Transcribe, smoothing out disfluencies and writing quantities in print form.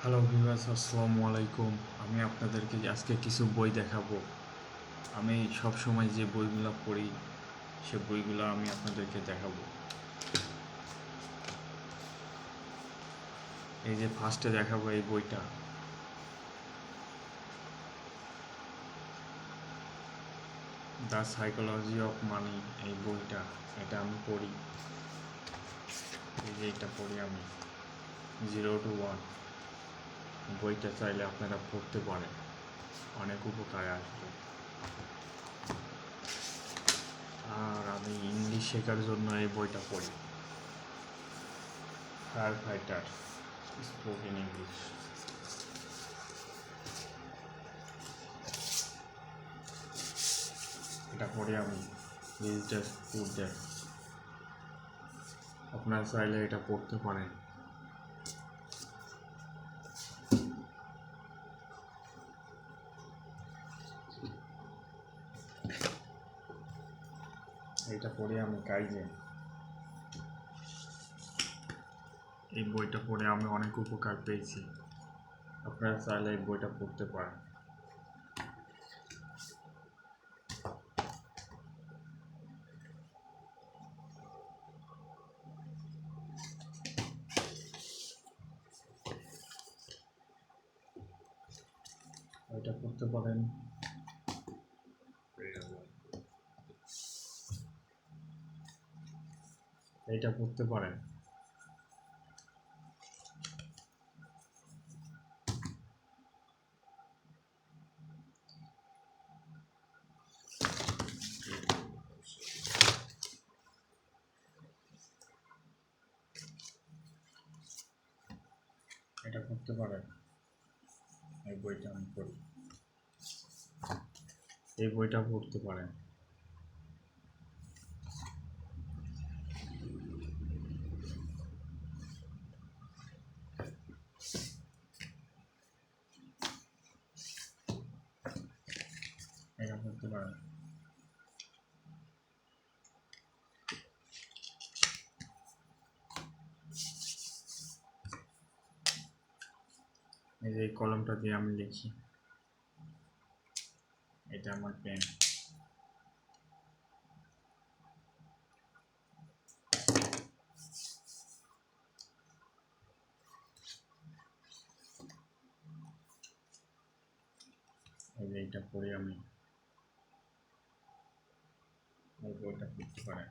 Hello viewers, আসসালামু আলাইকুম। আমি আপনাদেরকে আজকে কিছু বই দেখাবো। আমি সব সময় যে বইগুলো পড়ি সে বইগুলো আমি আপনাদেরকে দেখাবো। এই যে ফার্স্টে দেখাবো এই বইটা, দ্য সাইকোলজি অফ মানি। এই বইটা এটা আমি পড়ি। এই যে এটা পড়ি আমি, 0 to 1। বইটা চাইলে আপনারা পড়তে পারেন, অনেক উপকারে আসবে। আর আমি ইংলিশ শেখার জন্য এই বইটা পড়ি, ফায়ার ফাইটার স্পোকেন ইংলিশ। এটা পড়ে আমি রিচ পুর দ্যাট। আপনারা চাইলে এটা পড়তে পারেন। এটা পড়ে আমি কাইজেন, এই বইটা পড়ে আমি অনেক উপকার পেয়েছি। আপনারা চাইলে এই বইটা পড়তে পারেন। এটা পড়তে পারেন। এটা পড়তে পারেন। এটা পড়তে পারেন। এই বইটা আমি পড়ি, এই বইটা পড়তে পারেন। এটা পড়তে পারেন। এই যে এই কলমটা দিয়ে আমি লিখি, এটা আমার পেন। এই যে এটা পড়ে আমি, এই বইটা পড়তে পারেন।